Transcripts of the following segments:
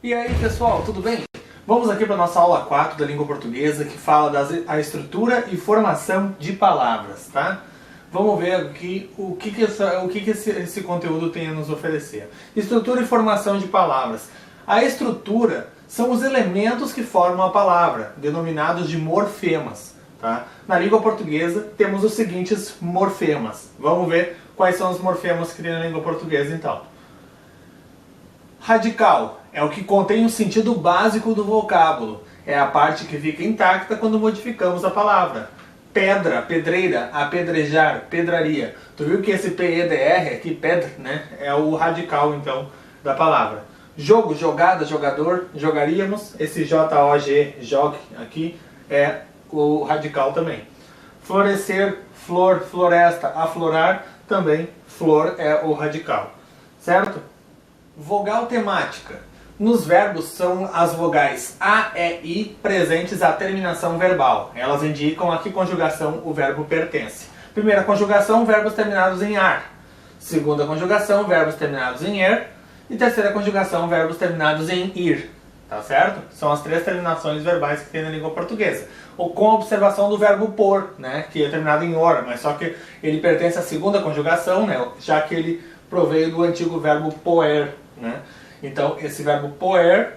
E aí pessoal, tudo bem? Vamos aqui para a nossa aula 4 da língua portuguesa, que fala da estrutura e formação de palavras, tá? Vamos ver aqui o que esse conteúdo tem a nos oferecer. Estrutura e formação de palavras. A estrutura são os elementos que formam a palavra, denominados de morfemas, tá? Na língua portuguesa temos os seguintes morfemas. Vamos ver quais são os morfemas que tem na língua portuguesa então. Radical é o que contém o sentido básico do vocábulo. É a parte que fica intacta quando modificamos a palavra. Pedra, pedreira, apedrejar, pedraria. Tu viu que esse PEDR aqui, pedra, né? É o radical, então, da palavra. Jogo, jogada, jogador, jogaríamos. Esse JOG, jogue, aqui, é o radical também. Florescer, flor, floresta, aflorar, também flor é o radical. Certo? Vogal temática. Nos verbos são as vogais A, E, I presentes à terminação verbal. Elas indicam a que conjugação o verbo pertence. Primeira conjugação, verbos terminados em ar. Segunda conjugação, verbos terminados em er. E terceira conjugação, verbos terminados em ir. Tá certo? São as três terminações verbais que tem na língua portuguesa. Ou com a observação do verbo por, né? Que é terminado em or, mas só que ele pertence à segunda conjugação, né? Já que ele proveio do antigo verbo poer, né? Então, esse verbo poer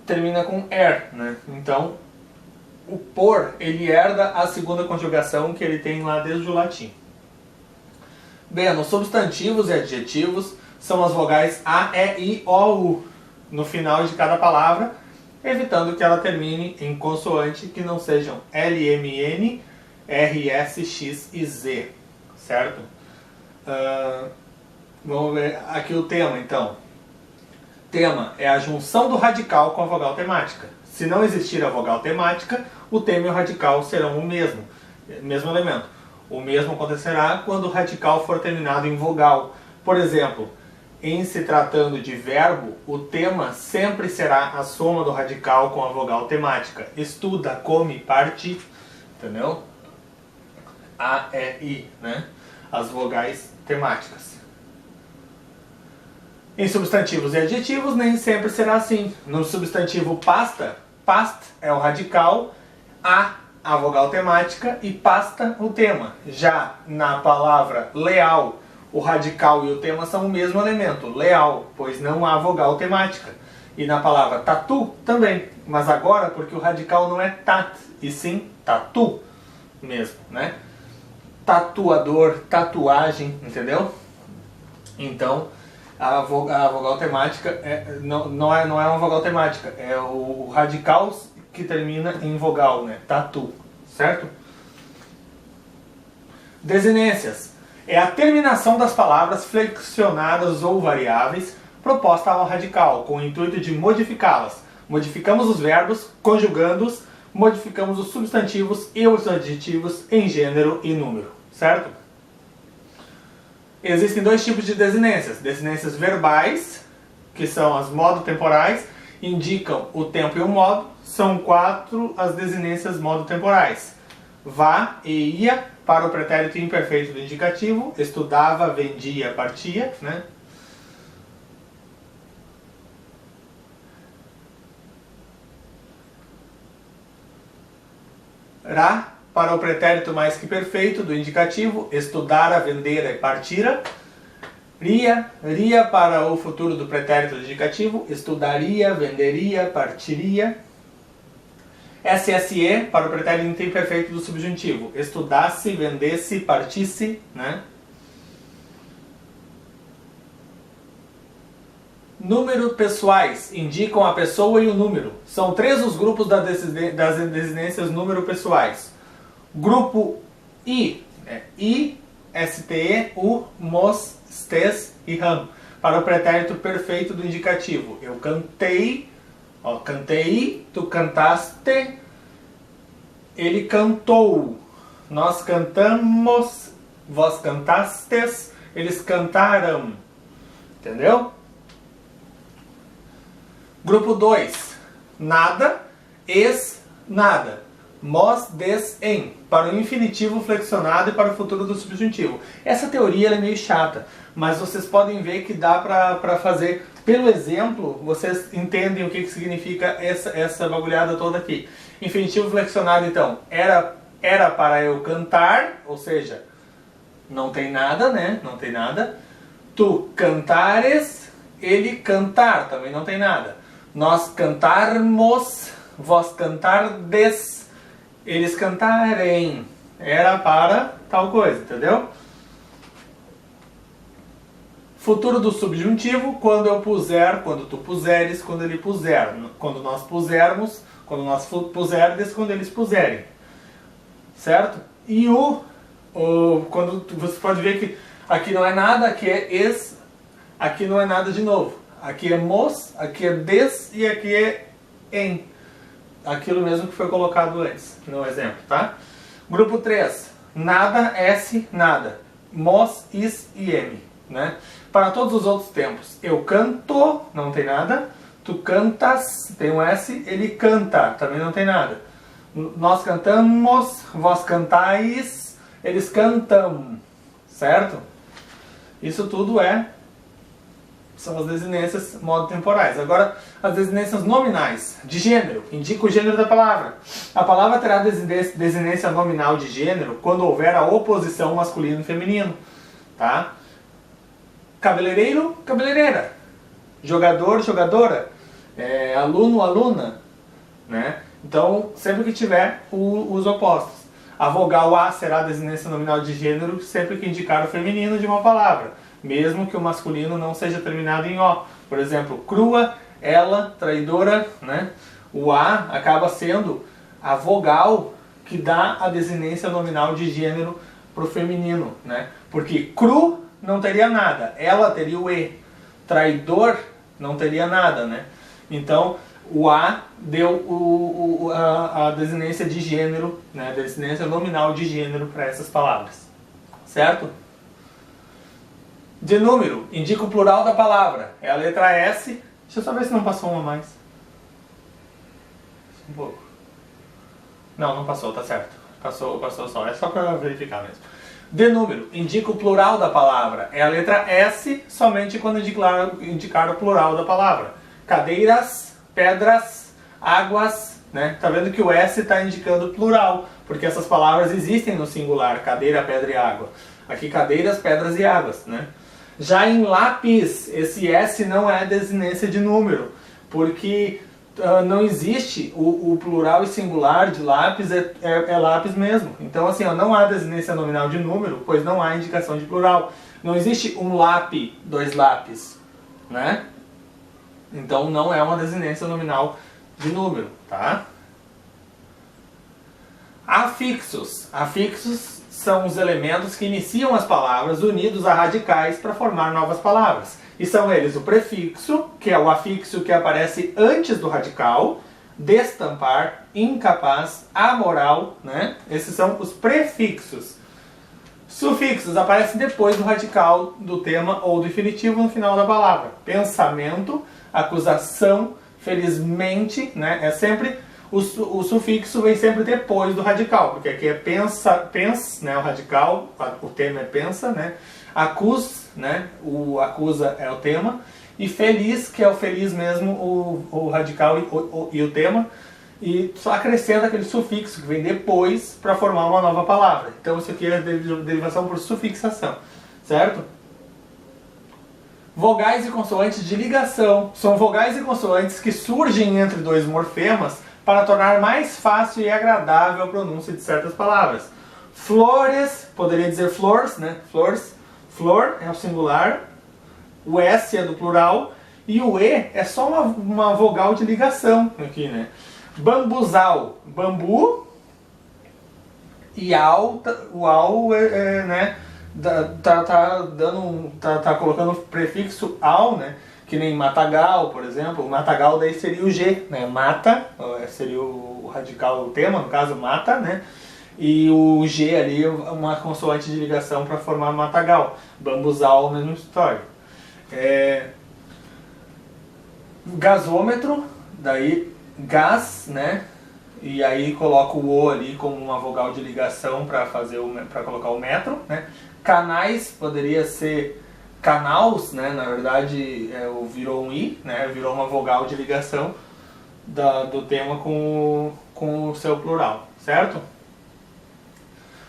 termina com er, né? Então, o por, ele herda a segunda conjugação que ele tem lá desde o latim. Bem, nos substantivos e adjetivos são as vogais A, E, I, O, U no final de cada palavra, evitando que ela termine em consoante que não sejam L, M, N, R, S, X e Z, certo? Vamos ver aqui o tema, então. Tema é a junção do radical com a vogal temática. Se não existir a vogal temática, o tema e o radical serão o mesmo elemento. O mesmo acontecerá quando o radical for terminado em vogal. Por exemplo, em se tratando de verbo, o tema sempre será a soma do radical com a vogal temática. Estuda, come, parte, entendeu? A, E, I, né? As vogais temáticas. Em substantivos e adjetivos nem sempre será assim. No substantivo pasta, past é o radical, a vogal temática e pasta o tema. Já na palavra leal, o radical e o tema são o mesmo elemento, leal, pois não há vogal temática. E na palavra tatu também, mas agora porque o radical não é tat, e sim tatu mesmo, né? Tatuador, tatuagem, entendeu? Então, a vogal temática não é uma vogal temática, é o radical que termina em vogal, né? Tatu, certo? Desinências. É a terminação das palavras flexionadas ou variáveis proposta ao radical, com o intuito de modificá-las. Modificamos os verbos, conjugando-os, modificamos os substantivos e os adjetivos em gênero e número, certo? Existem dois tipos de desinências. Desinências verbais, que são as modo-temporais, indicam o tempo e o modo. São 4 as desinências modo-temporais. Vá e ia, para o pretérito imperfeito do indicativo. Estudava, vendia, partia, né? Rá, para o pretérito mais que perfeito do indicativo, estudara, vendera e partira. Ria, ria para o futuro do pretérito do indicativo, estudaria, venderia, partiria. SSE para o pretérito imperfeito do subjuntivo, estudasse, vendesse, partisse, né? Número pessoais indicam a pessoa e o número. São 3 os grupos das desinências número pessoais. Grupo I, I, STE, U, MOS, STES e RAM. Para o pretérito perfeito do indicativo. Eu cantei, ó, cantei, tu cantaste, ele cantou, nós cantamos, vós cantastes, eles cantaram. Entendeu? Grupo 2. Nada, nada. Mos, des, em. Para o infinitivo flexionado e para o futuro do subjuntivo. Essa teoria ela é meio chata, mas vocês podem ver que dá para fazer Pelo exemplo, vocês entendem o que significa essa bagulhada toda aqui. Infinitivo flexionado, então, era para eu cantar, ou seja, não tem nada, né? Não tem nada. Tu cantares, ele cantar, também não tem nada. Nós cantarmos, vós cantardes, eles cantarem. Era para tal coisa, entendeu? Futuro do subjuntivo, quando eu puser, quando tu puseres, quando ele puser. Quando nós pusermos, quando nós puserdes, quando eles puserem. Certo? E quando você pode ver que aqui não é nada, aqui é es, aqui não é nada de novo. Aqui é mos, aqui é des e aqui é em. Aquilo mesmo que foi colocado antes, no exemplo, tá? Grupo 3. Nada, S, nada. Mos, is e m, né? Para todos os outros tempos. Eu canto, não tem nada. Tu cantas, tem um S, ele canta, também não tem nada. Nós cantamos, vós cantais, eles cantam, certo? Isso tudo são as desinências modo-temporais. Agora, as desinências nominais, de gênero, indica o gênero da palavra. A palavra terá desinência nominal de gênero quando houver a oposição masculino e feminino, tá? Cabeleireiro, cabeleireira. Jogador, jogadora. Aluno, aluna, né? Então, sempre que tiver os opostos. A vogal A será a desinência nominal de gênero sempre que indicar o feminino de uma palavra, mesmo que o masculino não seja terminado em O. Por exemplo, crua, ela, traidora, né? O A acaba sendo a vogal que dá a desinência nominal de gênero para o feminino, né? Porque cru não teria nada, ela teria o E. Traidor não teria nada, né? Então, o A deu a desinência de gênero, né? A desinência nominal de gênero para essas palavras, certo? De número, indica o plural da palavra. É a letra S. Deixa eu só ver se não passou uma a mais. Um pouco. Não, não passou, tá certo. Passou só. É só para verificar mesmo. De número, indica o plural da palavra. É a letra S somente quando indicar o plural da palavra. Cadeiras, pedras, águas, né? Tá vendo que o S está indicando plural, porque essas palavras existem no singular, cadeira, pedra e água. Aqui cadeiras, pedras e águas, né? Já em lápis, esse S não é desinência de número, porque não existe o plural e singular de lápis, é lápis mesmo. Então assim, não há desinência nominal de número, pois não há indicação de plural. Não existe um lápis, dois lápis, né? Então não é uma desinência nominal de número, tá? Afixos. Afixos são os elementos que iniciam as palavras unidos a radicais para formar novas palavras. E são eles o prefixo, que é o afixo que aparece antes do radical, destampar, incapaz, amoral, né? Esses são os prefixos. Sufixos aparecem depois do radical do tema ou do infinitivo no final da palavra. Pensamento, acusação, felizmente, né? É sempre o sufixo vem sempre depois do radical, porque aqui é pensa, né? O radical, o tema é pensa, né? Acus, né? O acusa é o tema, e feliz, que é o feliz mesmo, o radical e o tema, e só acrescenta aquele sufixo que vem depois para formar uma nova palavra. Então isso aqui é derivação por sufixação, certo? Vogais e consoantes de ligação são vogais e consoantes que surgem entre dois morfemas para tornar mais fácil e agradável a pronúncia de certas palavras. Flores, poderia dizer flores, né? Flores. Flor é o singular, o S é do plural e o E é só uma vogal de ligação aqui, né? Bambuzal, bambu, e o ao né? Tá colocando o prefixo ao, né? Que nem matagal, por exemplo. O matagal daí seria o G, né? Mata, seria o radical, o tema, no caso, mata, né? E o G ali, uma consoante de ligação para formar matagal. Bambuzal, mesma história. Gasômetro, daí gás, né? E aí coloca o O ali como uma vogal de ligação para colocar o metro, né? Canais, poderia ser Canals, né, na verdade, virou um I, né, virou uma vogal de ligação do tema com o seu plural, certo?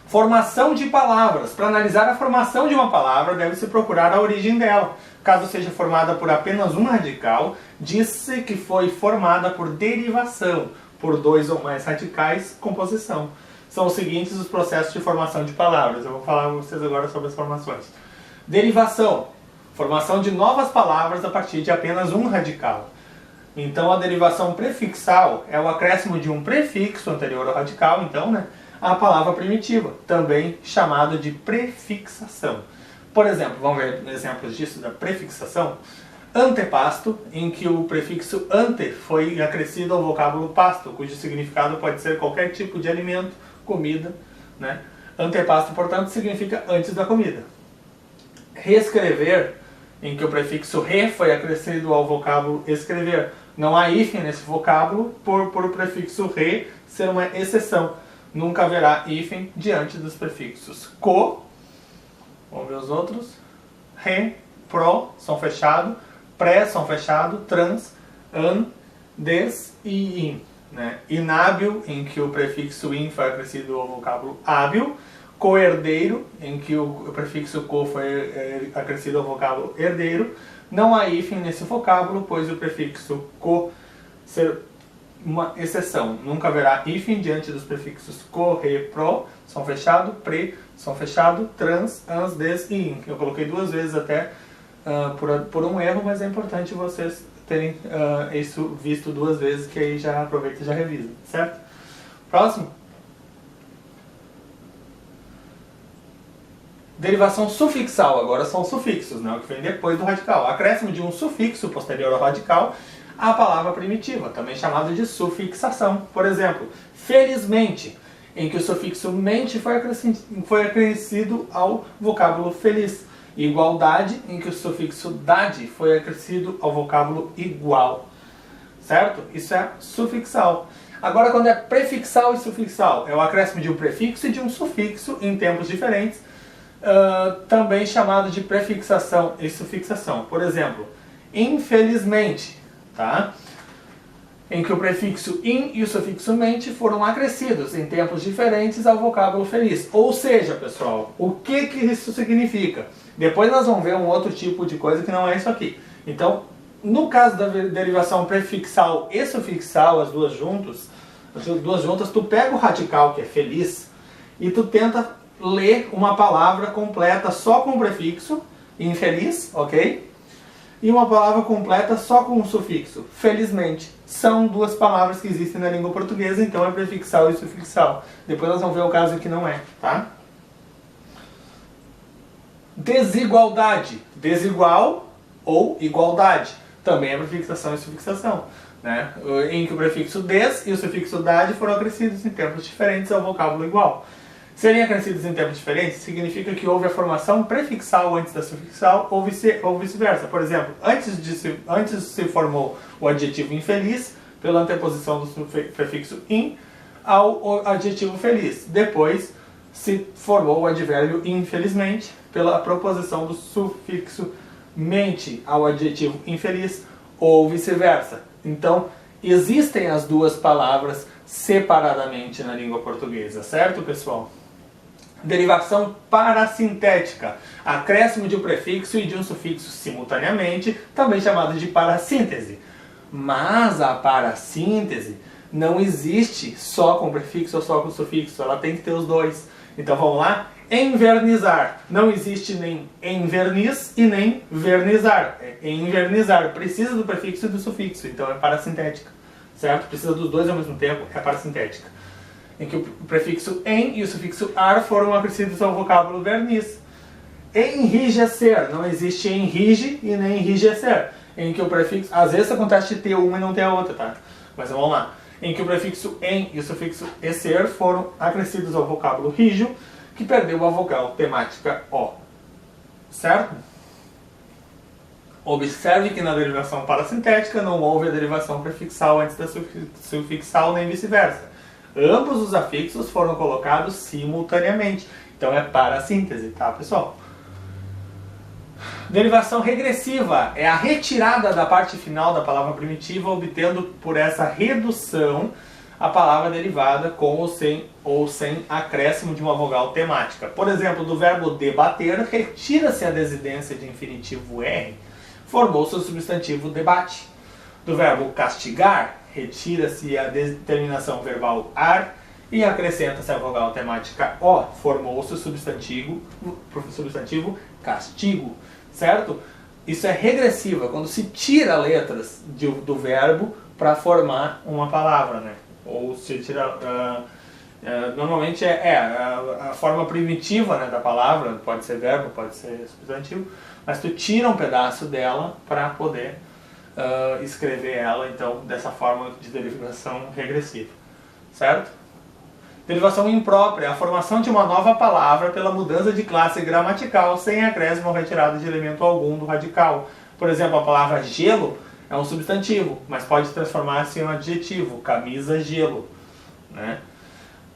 Formação de palavras. Para analisar a formação de uma palavra, deve-se procurar a origem dela. Caso seja formada por apenas um radical, diz-se que foi formada por derivação, por dois ou mais radicais, composição. São os seguintes os processos de formação de palavras. Eu vou falar com vocês agora sobre as formações. Derivação. Formação de novas palavras a partir de apenas um radical. Então a derivação prefixal é o acréscimo de um prefixo anterior ao radical, então, né, à palavra primitiva, também chamado de prefixação. Por exemplo, vamos ver exemplos disso da prefixação. Antepasto, em que o prefixo ante foi acrescido ao vocábulo pasto, cujo significado pode ser qualquer tipo de alimento, comida, né? Antepasto, portanto, significa antes da comida. Reescrever, em que o prefixo re foi acrescido ao vocábulo escrever. Não há hífen nesse vocábulo, por o prefixo re ser uma exceção. Nunca haverá hífen diante dos prefixos co, vamos ver os outros, re, pro, som fechado, pré, som fechado, trans, an, des e in. Né? Inábil, em que o prefixo in foi acrescido ao vocábulo hábil. Coerdeiro, em que o prefixo co foi acrescido ao vocábulo herdeiro. Não há hífen nesse vocábulo, pois o prefixo co ser uma exceção. Nunca haverá hífen diante dos prefixos co, re, pro, som fechado, pre, som fechado, trans, ans, des e in. Eu coloquei duas vezes até por um erro, mas é importante vocês terem isso visto duas vezes, que aí já aproveita e já revisa, certo? Próximo. Derivação sufixal, agora são sufixos, né, o que vem depois do radical. Acréscimo de um sufixo posterior ao radical à palavra primitiva, também chamado de sufixação. Por exemplo, felizmente, em que o sufixo mente foi acrescido ao vocábulo feliz. Igualdade, em que o sufixo dade foi acrescido ao vocábulo igual. Certo? Isso é sufixal. Agora, quando é prefixal e sufixal, é o acréscimo de um prefixo e de um sufixo em tempos diferentes, também chamado de prefixação e sufixação. Por exemplo, infelizmente, tá? Em que o prefixo in e o sufixo mente foram acrescidos em tempos diferentes ao vocábulo feliz. Ou seja, pessoal, o que isso significa? Depois nós vamos ver um outro tipo de coisa que não é isso aqui. Então, no caso da derivação prefixal e sufixal, as duas juntas, tu pega o radical, que é feliz, e tu tenta ler uma palavra completa só com o prefixo, infeliz, ok? E uma palavra completa só com o sufixo, felizmente. São duas palavras que existem na língua portuguesa, então é prefixal e sufixal. Depois nós vamos ver o caso em que não é, tá? Desigualdade. Desigual ou igualdade. Também é prefixação e sufixação, né? Em que o prefixo des e o sufixo dade foram acrescidos em tempos diferentes ao vocábulo igual. Serem acrescidos em tempos diferentes significa que houve a formação prefixal antes da sufixal ou vice-versa. Por exemplo, antes se formou o adjetivo infeliz pela anteposição do prefixo in ao adjetivo feliz. Depois se formou o advérbio infelizmente pela proposição do sufixo mente ao adjetivo infeliz ou vice-versa. Então, existem as duas palavras separadamente na língua portuguesa, certo, pessoal? Derivação parasintética, acréscimo de um prefixo e de um sufixo simultaneamente, também chamado de parassíntese. Mas a parassíntese não existe só com prefixo ou só com sufixo, ela tem que ter os dois. Então vamos lá? Envernizar. Não existe nem enverniz e nem vernizar. É envernizar. Precisa do prefixo e do sufixo, então é parasintética. Certo? Precisa dos dois ao mesmo tempo, é parasintética. Em que o prefixo em e o sufixo ar foram acrescidos ao vocábulo verniz. Enrijecer. Não existe enrige e nem enrijecer. Em que o prefixo... Às vezes acontece de ter uma e não ter a outra, tá? Mas vamos lá. Em que o prefixo em e o sufixo ecer foram acrescidos ao vocábulo rígio, que perdeu a vogal temática O. Certo? Observe que na derivação parasintética não houve a derivação prefixal antes da sufixal, nem vice-versa. Ambos os afixos foram colocados simultaneamente. Então é parassíntese, tá, pessoal? Derivação regressiva é a retirada da parte final da palavra primitiva, obtendo por essa redução a palavra derivada com ou sem acréscimo de uma vogal temática. Por exemplo, do verbo debater, retira-se a desidência de infinitivo R, formou-se o substantivo debate. Do verbo castigar, retira-se a terminação verbal ar e acrescenta-se a vogal temática O, formou-se o substantivo castigo, certo? Isso é regressiva, quando se tira letras do verbo para formar uma palavra, né? Ou se tira... normalmente a forma primitiva, né, da palavra, pode ser verbo, pode ser substantivo, mas tu tira um pedaço dela para poder escrever ela, então, dessa forma de derivação regressiva, certo? Derivação imprópria, a formação de uma nova palavra pela mudança de classe gramatical sem acréscimo ou retirada de elemento algum do radical. Por exemplo, a palavra gelo é um substantivo, mas pode transformar-se em um adjetivo, camisa gelo, né?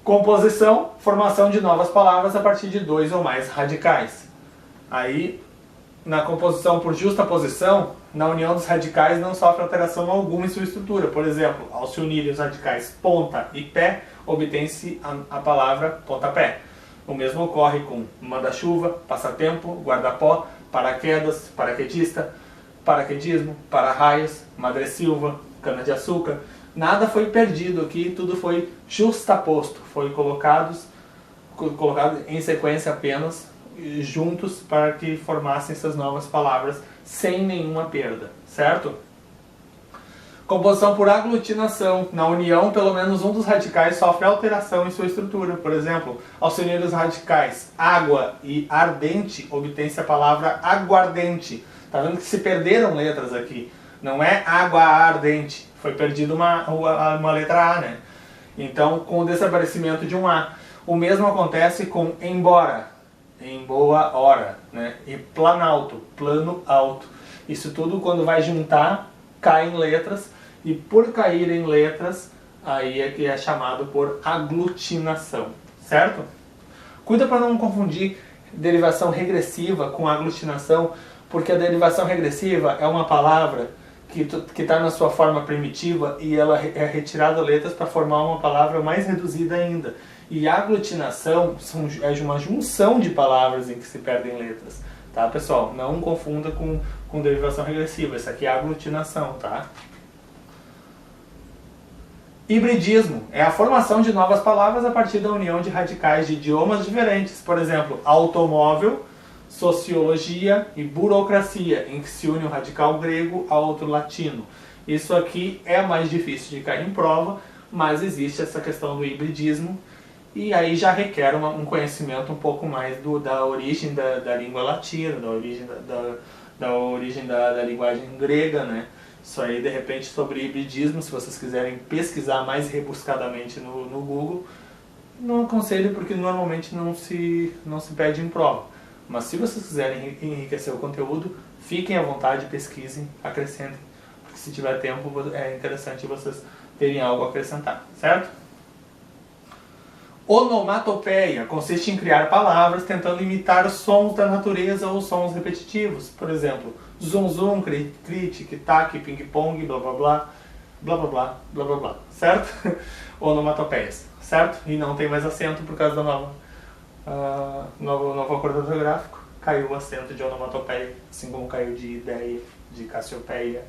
Composição, formação de novas palavras a partir de dois ou mais radicais. Aí, na composição por justaposição, na união dos radicais não sofre alteração alguma em sua estrutura. Por exemplo, ao se unirem os radicais ponta e pé, obtém-se a palavra pontapé. O mesmo ocorre com manda-chuva, passatempo, guarda-pó, paraquedas, paraquedista, paraquedismo, para-raios, madressilva, cana-de-açúcar. Nada foi perdido aqui, tudo foi justaposto, foi colocado em sequência apenas, juntos, para que formassem essas novas palavras sem nenhuma perda, certo? Composição por aglutinação. Na união, pelo menos um dos radicais sofre alteração em sua estrutura. Por exemplo, ao se unir os radicais água e ardente, obtém-se a palavra aguardente. Tá vendo que se perderam letras aqui? Não é água ardente, foi perdida uma letra A, né? Então, com o desaparecimento de um A. O mesmo acontece com embora, em boa hora, né? E planalto, plano alto. Isso tudo, quando vai juntar, cai em letras, e por cair em letras, aí é que é chamado por aglutinação, certo? Cuida para não confundir derivação regressiva com aglutinação, porque a derivação regressiva é uma palavra que está na sua forma primitiva e ela é retirada letras para formar uma palavra mais reduzida ainda. E aglutinação é uma junção de palavras em que se perdem letras, tá, pessoal? Não confunda com derivação regressiva, isso aqui é aglutinação, tá? Hibridismo é a formação de novas palavras a partir da união de radicais de idiomas diferentes. Por exemplo, automóvel, sociologia e burocracia, em que se une um radical grego a outro latino. Isso aqui é mais difícil de cair em prova, mas existe essa questão do hibridismo, e aí já requer um conhecimento um pouco mais da origem da língua latina, da origem da linguagem grega, né? Isso aí, de repente, sobre hibridismo, se vocês quiserem pesquisar mais rebuscadamente no Google, não aconselho, porque normalmente não se pede em prova. Mas se vocês quiserem enriquecer o conteúdo, fiquem à vontade, pesquisem, acrescentem, porque se tiver tempo é interessante vocês terem algo a acrescentar, certo? Onomatopeia consiste em criar palavras tentando imitar os sons da natureza ou sons repetitivos. Por exemplo, zum zum, cri cri, tic tac, ping pong, blá blá blá, blá blá blá, blá blá blá, certo? Onomatopeias, certo? E não tem mais acento por causa da novo acordo ortográfico. Caiu o acento de onomatopeia, assim como caiu de ideia, de cassiopeia,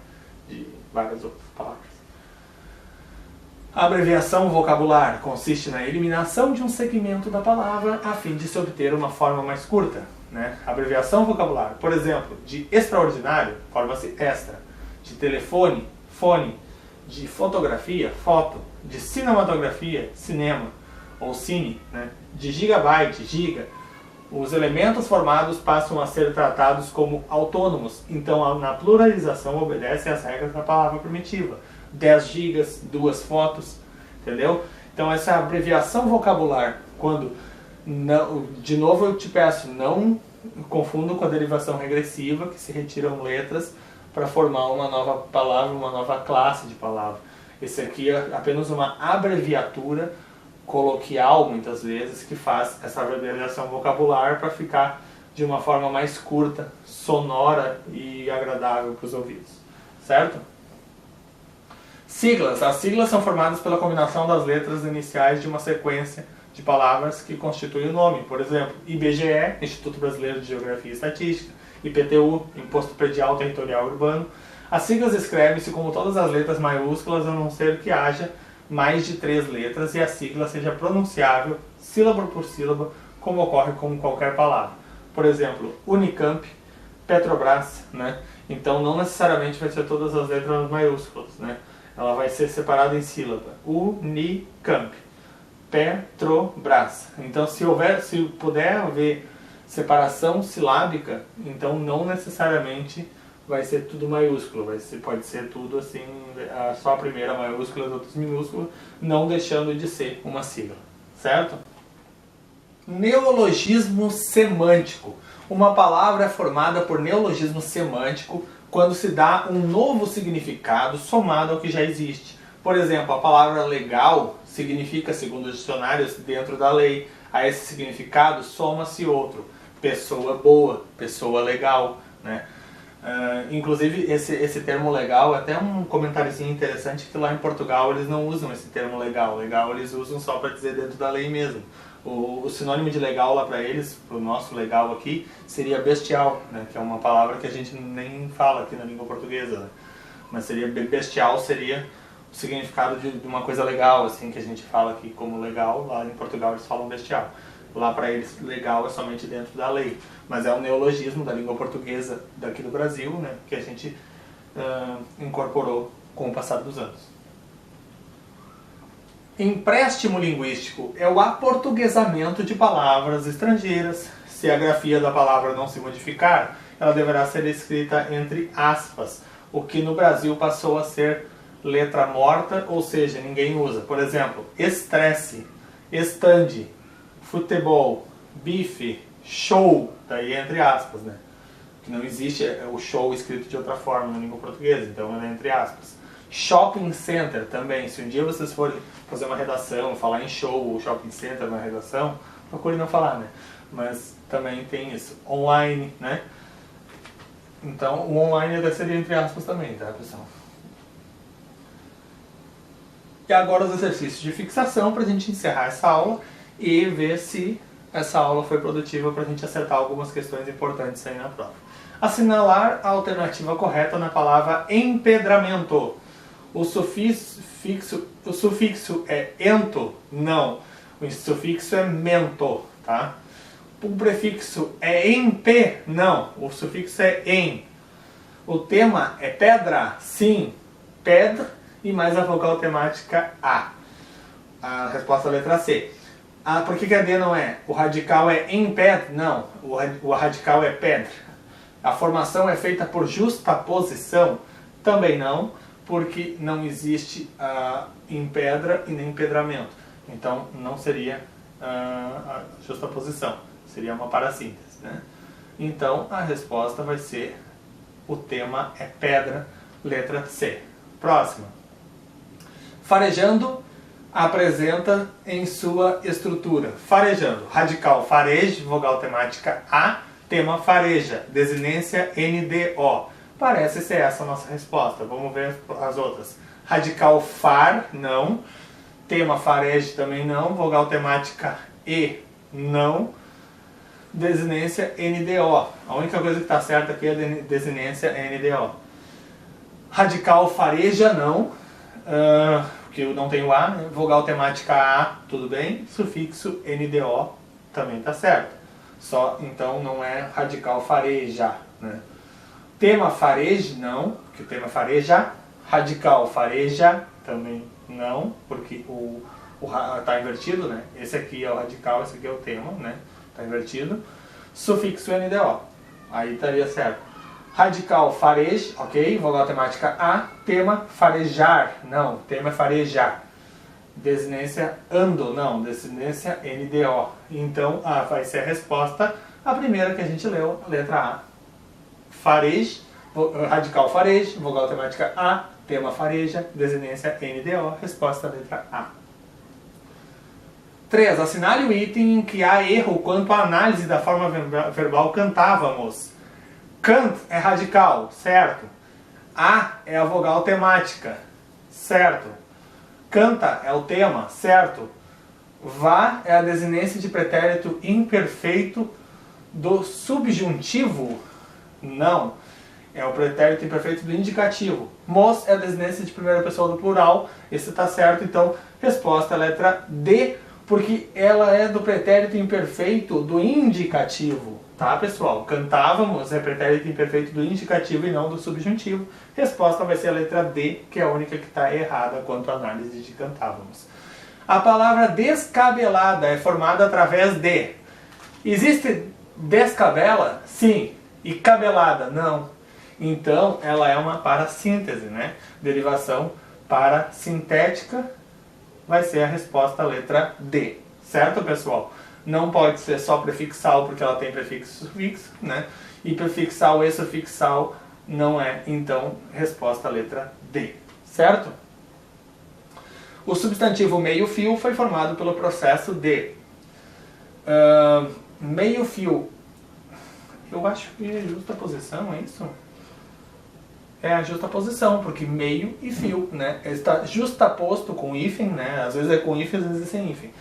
de várias outras palavras. A abreviação vocabular consiste na eliminação de um segmento da palavra a fim de se obter uma forma mais curta, né? Abreviação vocabular, por exemplo, de extraordinário, forma-se extra, de telefone, fone, de fotografia, foto, de cinematografia, cinema, ou cine, né? De gigabyte, giga. Os elementos formados passam a ser tratados como autônomos, então na pluralização obedecem às regras da palavra primitiva. 10 gigas, 2 fotos, entendeu? Então essa abreviação vocabular, quando, não, de novo eu te peço, não confundo com a derivação regressiva, que se retiram letras para formar uma nova palavra, uma nova classe de palavra. Esse aqui é apenas uma abreviatura coloquial, muitas vezes, que faz essa abreviação vocabular para ficar de uma forma mais curta, sonora e agradável para os ouvidos, certo? Siglas. As siglas são formadas pela combinação das letras iniciais de uma sequência de palavras que constitui o nome. Por exemplo, IBGE, Instituto Brasileiro de Geografia e Estatística, IPTU, Imposto Predial Territorial Urbano. As siglas escrevem-se como todas as letras maiúsculas, a não ser que haja mais de 3 letras e a sigla seja pronunciável, sílaba por sílaba, como ocorre com qualquer palavra. Por exemplo, Unicamp, Petrobras, né? Então não necessariamente vai ser todas as letras maiúsculas, né? Ela vai ser separada em sílaba. Unicamp, Petrobras. Então se puder haver separação silábica, então não necessariamente vai ser tudo maiúsculo, pode ser tudo assim, só a primeira maiúscula e as outras minúsculas, não deixando de ser uma sigla, certo? Neologismo semântico. Uma palavra é formada por neologismo semântico quando se dá um novo significado somado ao que já existe. Por exemplo, a palavra legal significa, segundo os dicionários, dentro da lei. A esse significado soma-se outro. Pessoa boa, pessoa legal, né? Inclusive esse termo legal, até um comentáriozinho interessante, que lá em Portugal eles não usam esse termo legal. Legal eles usam só para dizer dentro da lei mesmo. O sinônimo de legal lá para eles, para o nosso legal aqui, seria bestial, né? Que é uma palavra que a gente nem fala aqui na língua portuguesa, né? Mas seria bestial, seria o significado de uma coisa legal, assim, que a gente fala aqui como legal. Lá em Portugal eles falam bestial. Lá para eles legal é somente dentro da lei, mas é um neologismo da língua portuguesa daqui do Brasil, né? Que a gente incorporou com o passar dos anos. Empréstimo linguístico é o aportuguesamento de palavras estrangeiras. Se a grafia da palavra não se modificar, ela deverá ser escrita entre aspas, o que no Brasil passou a ser letra morta, ou seja, ninguém usa. Por exemplo, estresse, estande, futebol, bife, show, daí entre aspas, né? Que não existe o show escrito de outra forma na língua portuguesa, então é entre aspas. Shopping center também, se um dia vocês forem fazer uma redação, falar em show ou shopping center na redação, procure não falar, né? Mas também tem isso. Online, né? Então o online seria entre aspas também, tá, pessoal? E agora os exercícios de fixação para a gente encerrar essa aula e ver se essa aula foi produtiva para a gente acertar algumas questões importantes aí na prova. Assinalar a alternativa correta na palavra empedramento. O sufixo é ento? Não. O sufixo é mento, tá? O prefixo é empe? Não. O sufixo é em. O tema é pedra? Sim. Pedra e mais a vogal temática A. A resposta é a letra C. Por que a D não é? O radical é em pedra? Não. O radical é pedra. A formação é feita por justaposição? Também não, porque não existe em pedra e nem empedramento. Então não seria a justaposição, seria uma parassíntese, né? Então a resposta vai ser, o tema é pedra, letra C. Próxima. Farejando apresenta em sua estrutura. Farejando, radical fareje, vogal temática A, tema fareja, desinência NDO. Parece ser essa a nossa resposta. Vamos ver as outras. Radical far, não. Tema fareje também não. Vogal temática E, não. Desinência NDO. A única coisa que está certa aqui é a desinência NDO. Radical fareja, não. Porque não tem o A, né? Vogal temática A, tudo bem. Sufixo NDO também está certo. Só, então, não é radical fareja, né? Tema fareje, não, porque o tema fareja. Radical fareja, também não, porque está invertido, né? Esse aqui é o radical, esse aqui é o tema, né? Está invertido. Sufixo NDO, aí estaria certo. Radical fareje, ok, vogal temática A. Tema farejar, não, tema é farejar. Desinência ando, não, desinência NDO. Então vai ser a resposta, a primeira que a gente leu, letra A. Fareje, radical fareje, vogal temática A, tema fareja, desinência NDO, resposta letra A. 3. Assinale o item em que há erro quanto à análise da forma verbal cantávamos. Cant é radical, certo? A é a vogal temática, certo? Canta é o tema, certo? Vá é a desinência de pretérito imperfeito do subjuntivo? Não. É o pretérito imperfeito do indicativo. Mos é a desinência de primeira pessoa do plural. Esse está certo, então resposta é a letra D, porque ela é do pretérito imperfeito do indicativo. Tá, pessoal? Cantávamos é pretérito imperfeito do indicativo e não do subjuntivo. Resposta vai ser a letra D, que é a única que está errada quanto à análise de cantávamos. A palavra descabelada é formada através de... Existe descabela? Sim. E cabelada? Não. Então, ela é uma parassíntese, né? Derivação parasintética vai ser a resposta a letra D. Certo, pessoal? Não pode ser só prefixal, porque ela tem prefixo e sufixo, né? E prefixal e sufixal não é, então, resposta a letra D. Certo? O substantivo meio-fio foi formado pelo processo de... meio-fio, eu acho que é justaposição, é isso? É a justaposição, porque meio e fio, né? Está justaposto com hífen, né? Às vezes é com hífen, às vezes é sem hífen.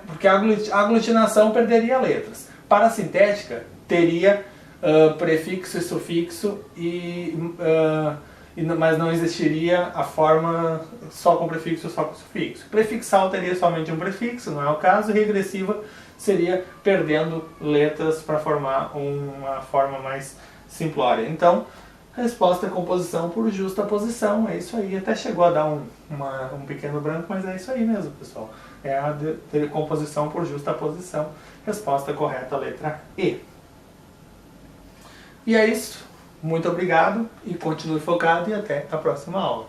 Porque a aglutinação perderia letras. Parasintética teria prefixo e sufixo, mas não existiria a forma só com prefixo, só com sufixo. Prefixal teria somente um prefixo, não é o caso. Regressiva seria perdendo letras para formar uma forma mais simplória. Então, a resposta é composição por justaposição, é isso aí. Até chegou a dar um pequeno branco, mas é isso aí mesmo, pessoal. É a de composição por justaposição. Resposta correta, letra E. E é isso. Muito obrigado e continue focado e até a próxima aula.